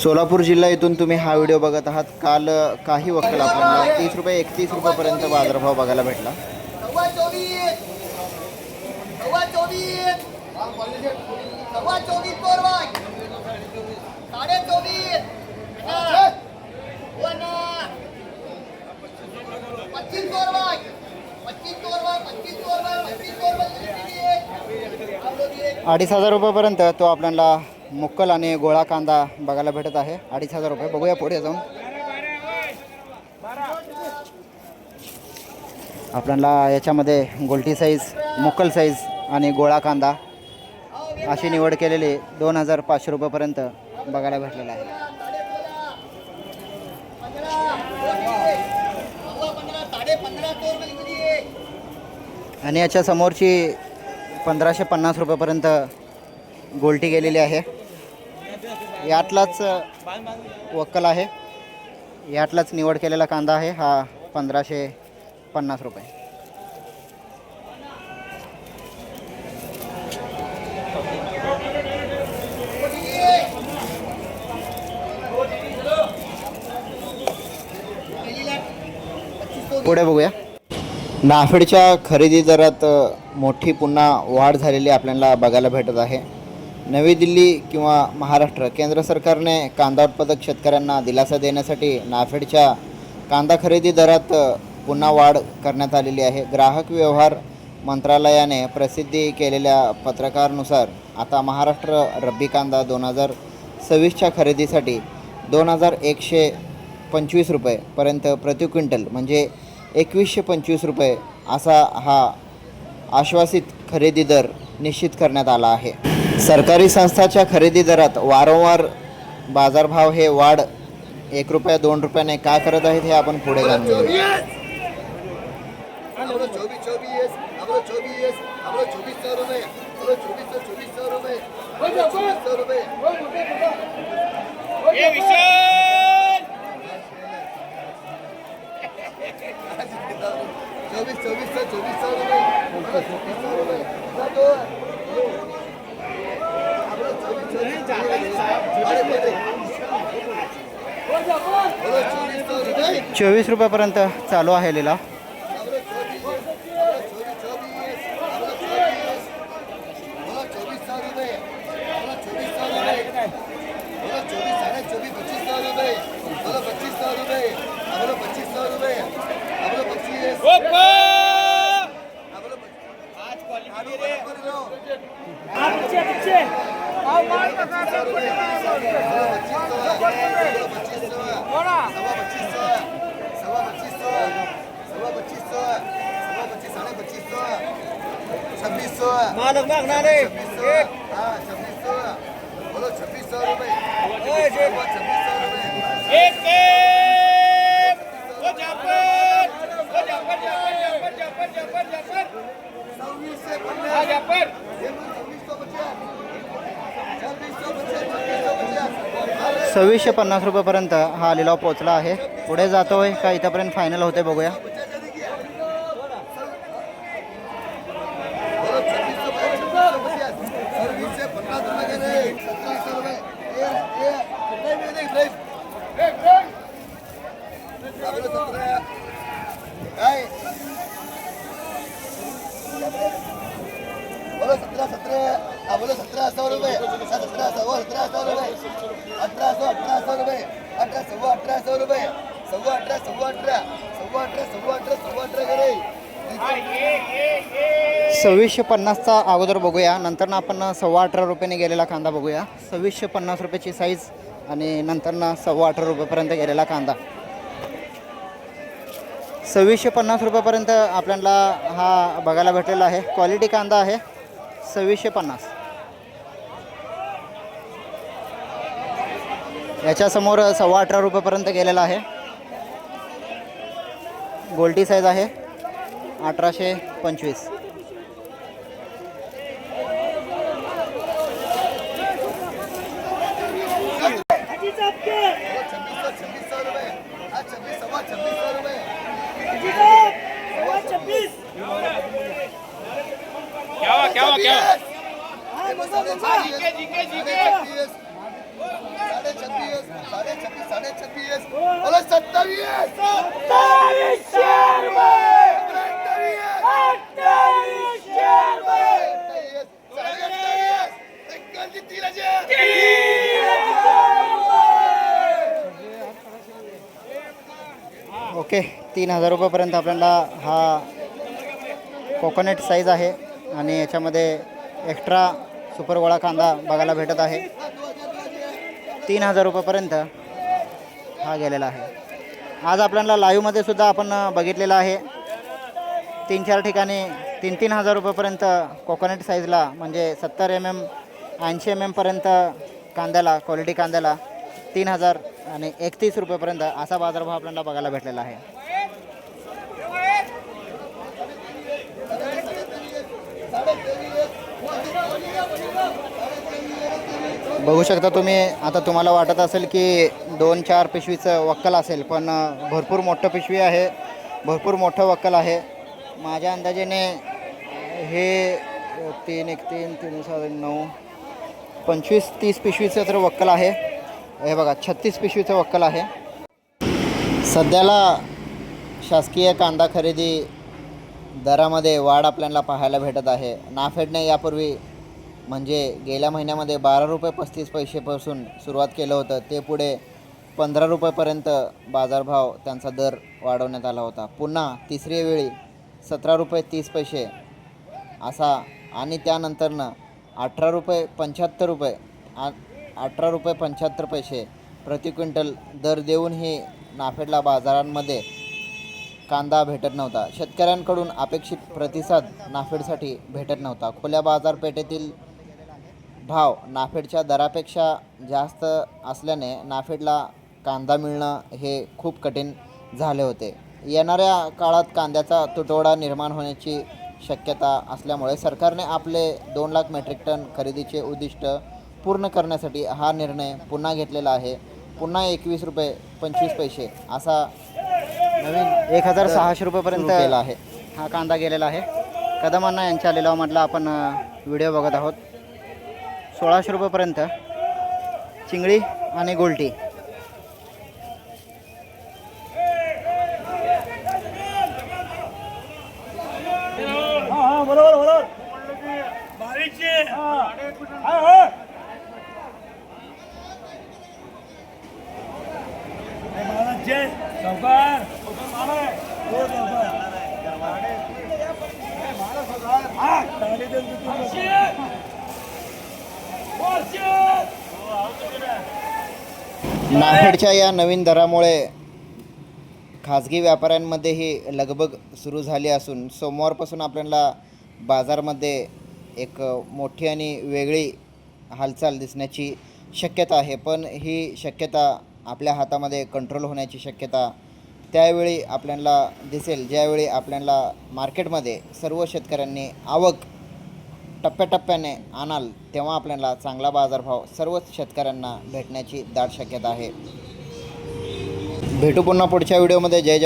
सोलापूर जिल्हा इथून तुम्ही हा व्हिडिओ बघत आहात। काल काही वक्कल आपल्याला 30 रुपये 31 रुपयापर्यंत बाजारभाव बघायला भेटला। सव्वा चोवीस कोरवाय 24.5 25 कोरवाय 2,500 रुपयापर्यंत तो आपल्याला मुक्कल आणि गोळा कांदा बघायला भेटत आहे। 2,500 रुपये। बघूया पुढे जाऊन आपल्याला याच्यामध्ये गोल्टी साईज, मुक्कल साईज आणि गोळा कांदा अशी निवड केलेली 2,500 रुपयापर्यंत बघायला भेटलेला आहे। आणि याच्या समोरची 1,550 रुपयापर्यंत गोल्टी गेलेली आहे। यातलाच वक्कल आहे, यातलाच निवड केलेला कांदा आहे हा 1,550 रुपये। पुढे बघूया। नाफेडच्या खरेदी दरात मोठी पुन्हा वाढ झालेली आपल्याला बघायला भेटत आहे। नवी दिल्ली किंवा महाराष्ट्र केंद्र सरकारने कांदा उत्पादक शेतकऱ्यांना दिलासा देण्यासाठी नाफेडच्या कांदा खरेदी दरात पुन्हा वाढ करण्यात आलेली आहे। ग्राहक व्यवहार मंत्रालयाने प्रसिद्धी केलेल्या पत्रकानुसार आता महाराष्ट्र रब्बी कांदा 2026च्या खरेदीसाठी 2,125 रुपयेपर्यंत प्रति क्विंटल म्हणजे 2,125 रुपये असा हा आश्वासित खरेदी दर निश्चित करण्यात आला आहे। सरकारी संस्थांच्या खरेदी दरात वारंवार बाजारभाव हे वाढ 1 रुपया 2 रुपयाने का करत आहेत हे आपण पुढे जाणून घेऊ। ₹24 रुपयापर्यंत चालू आहे लिलाव। मालक मागणार आहे 2600 बोलो 2600 रुपये 2600 रुपये एक ओ जाफर 2650 रुपयापर्यंत हा लिलाव पोहोचला आहे। पुढे जातोय का इथपर्यंत फायनल होते बघूया। बोलो 1700 रुपये 1700 रुपये 1800 रुपये 1800 रुपये 2650चा अगोदर बघूया, नंतर आपण 18.25 रुपयाने गेलेला कांदा बघूया। 2650 रुपयाची साईज आणि नंतर 18.25 रुपयापर्यंत गेलेला कांदा। 2650 रुपयापर्यंत आपल्याला हा बघायला भेटलेला आहे। क्वालिटी कांदा आहे 2650। याच्यासमोर 18.25 रुपयापर्यंत गेलेला आहे। गोल्टी साईज आहे 1825। क्या छब्बीस साढ़े छब्बीस बोलो 27 ओके 3,000 रुपयापर्यंत आपल्याला हा कोकोनट साईज आहे आणि याच्यामध्ये एक्स्ट्रा सुपर गोळा कांदा बघायला भेटत आहे. 3,000 रुपयापर्यंत हा गेलेला आहे. आज आपल्याला लाईव्हमध्ये सुद्धा आपण बघितलेलं आहे 3-4 ठिकाणी 3,000 रुपयापर्यंत कोकोनट साईजला म्हणजे 70 mm 80 mm पर्यंत कांद्याला क्वालिटी कांद्याला 3,000 आणि 31 रुपयापर्यंत असा बाजारभाव आपल्याला बघायला भेटलेला आहे. बघू शकता तुम्ही. आता तुम्हाला वाटत असेल की 2-4 पिशवीचं वक्कल असेल, पण भरपूर मोठं पिशवी आहे, भरपूर मोठं वक्कल आहे. माझ्या अंदाजाने हे 3-1-3-3-9 25-30 पिशवीचं तर वक्कल आहे. हे बघा 36 पिशवीचं वक्कल आहे. सध्याला शासकीय कांदा खरेदी दरामध्ये वाढ आपल्याला पाहायला भेटत आहे. नाफेडने यापूर्वी म्हणजे गेल्या महिन्यामध्ये 12 रुपये 35 पैसेपासून सुरुवात केलं होतं, ते पुढे 15 रुपयेपर्यंत बाजारभाव त्यांचा दर वाढवण्यात आला होता. पुन्हा तिसरी वेळी 17 रुपये 30 पैसे असा आणि त्यानंतरनं 18 रुपये 75 रुपये 18 रुपये 75 पैसे प्रति क्विंटल दर देऊनही नाफेडला बाजारांमध्ये कांदा भेटत नव्हता. शेतकऱ्यांकडून अपेक्षित प्रतिसाद नाफेडसाठी भेटत नव्हता. खुल्या बाजारपेठेतील भाव नाफेडच्या दरापेक्षा जास्त असल्याने नाफेडला कांदा मिळणं हे खूप कठीण झाले होते. येणाऱ्या काळात कांद्याचा तुटवडा निर्माण होण्याची शक्यता असल्यामुळे सरकारने आपले 2 लाख मेट्रिक टन खरेदीचे उद्दिष्ट पूर्ण करण्यासाठी हा निर्णय पुन्हा घेतलेला आहे. पुन्हा 21 रुपये 25 पैसे असा नवीन 1,600 रुपयेपर्यंत केला आहे हा कांदा गेलेला आहे. कदमांना यांच्या लिलावामधला आपण व्हिडिओ बघत आहोत. 1,600 रुपयेपर्यंत चिंगळी आणि गोल्टी. नाफेडच्या या नवीन दरामुळे खाजगी व्यापाऱ्यांमध्येही लगबग सुरू झाली असून सोमवारपासून आपल्याला बाजारमध्ये एक मोठी आणि वेगळी हालचाल दिसण्याची शक्यता आहे. पण ही शक्यता आपल्या हातामध्ये कंट्रोल होण्याची शक्यता त्यावेळी आपल्याला दिसेल ज्यावेळी आपल्याला मार्केटमध्ये सर्व शेतकऱ्यांनी आवक टप्प्याटप्प्याने आणाल, तेव्हा आपल्याला चांगला बाजारभाव सर्वच शेतकऱ्यांना भेटण्याची दाट शक्यता आहे. भेटू पुन्हा पुढच्या व्हिडिओमध्ये. जय जय.